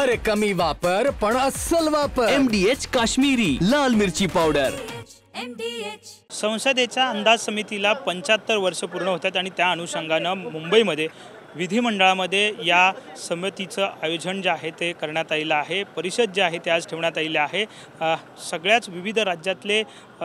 अरे कमी वापर पण अस्सल वापर। MDH काश्मीरी लाल मिरची पावडर। संसदेच्या अंदाज समितीला 75 वर्ष पूर्ण होतात आणि त्या अनुषंगाने मुंबईमध्ये विधिमंडळामध्ये या समितीचं आयोजन जे आहे ते करण्यात आलेलं आहे। परिषद जे आहे ते आज ठेवण्यात आलेली आहे। सगळ्याच विविध राज्यातले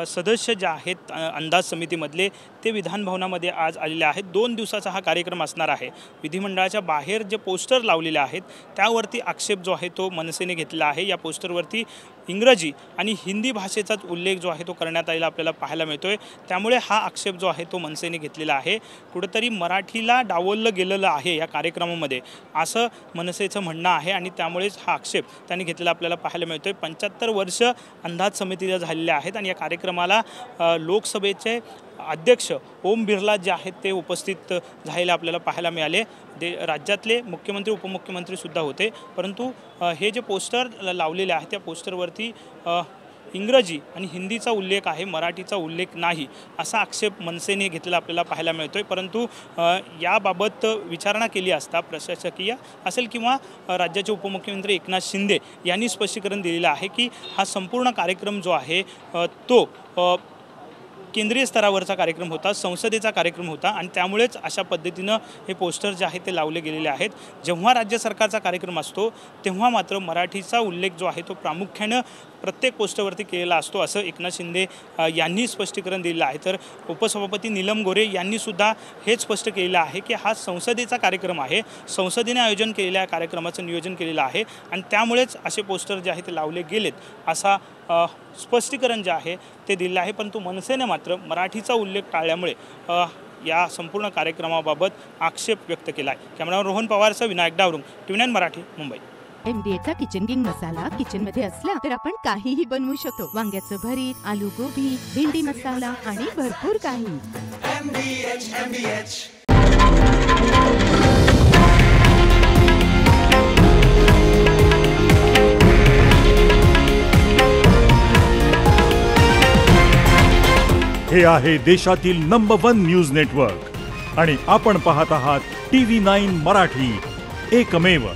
सदस्य जे आहेत अंदाज समितीमधले ते विधान भवनामध्ये आज आलेले आहेत। 2 दिवसाचा हा कार्यक्रम असणार आहे। विधिमंडळाच्या बाहेर जे पोस्टर लावलेले आहेत त्यावरती आक्षेप जो आहे तो मनसेने घेतला आहे। या पोस्टरवरती इंग्रजी आणि हिंदी भाषेचाच उल्लेख जो आहे तो करण्यात आलेला आपल्याला पाहायला मिळतोय। त्यामुळे हा आक्षेप जो आहे तो मनसेने घेतलेला आहे। कुठेतरी मराठीला डावललं गेलेलं आहे या कार्यक्रमामध्ये असं मनसेचं म्हणणं आहे आणि त्यामुळेच हा आक्षेप त्यांनी घेतलेला आपल्याला पाहायला मिळतोय। 75 वर्ष अंदाज समितीला झालेले आहेत आणि या कार्यक्रमाला लोकसभेचे अध्यक्ष ओम बिर्ला जे आहेत ते उपस्थित झालेले आपल्याला पाहायला मिळाले। राज्यातले मुख्यमंत्री उपमुख्यमंत्री सुद्धा होते, परंतु हे जे पोस्टर लावलेले आहे त्या पोस्टरवरती इंग्रजी आणि हिंदीचा उल्लेख आहे, मराठीचा उल्लेख नाही असा आक्षेप मनसेने घेतलेला आपल्याला पाहायला मिळतोय। परंतु याबाबत विचारणा केली असता प्रशासकीय असेल किंवा राज्याचे उपमुख्यमंत्री एकनाथ शिंदे यांनी स्पष्टीकरण दिलेलं आहे की हा संपूर्ण कार्यक्रम जो आहे तो केंद्रीय स्तरावरचा कार्यक्रम होता, संसदेचा कार्यक्रम होता आणि त्यामुळेच अशा पद्धतीनं हे पोस्टर जे आहेत ते लावले गेलेले आहेत। जेव्हा राज्य सरकारचा कार्यक्रम असतो तेव्हा मात्र मराठीचा उल्लेख जो आहे तो प्रामुख्याने प्रत्येक पोस्टरवरती केलेला असतो असं एकनाथ शिंदे यांनी स्पष्टीकरण दिलेलं आहे। तर उपसभापती नीलम गोरे यांनी सुद्धा हेच स्पष्ट केलेलं आहे की हा संसदेचा कार्यक्रम आहे, संसदेने आयोजन केलेल्या कार्यक्रमाचं नियोजन केलेलं आहे आणि त्यामुळेच असे पोस्टर जे आहे ते लावले गेलेत असा स्पष्टीकरण जे आहे ते दिलेलं आहे। परंतु मनसेने मात्र मराठीचा उल्लेख टाळल्यामुळे या संपूर्ण कार्यक्रमाबाबत आक्षेप व्यक्त केला आहे। कॅमेरामॅन रोहन पवारसह विनायक डावरुंग, TV9 मराठी, मुंबई। MDHचा किचन किंग मसाला किचन मध्ये असला तर आपण काहीही बनवू शकतो। वांग्याचं भरीत, आलू गोबी, भेंडी मसाला आणि भरपूर काही। MDH हे आहे देशातील नंबर 1 न्यूज नेटवर्क आणि आपण पाहत आहात TV9 मराठी, एकमेव।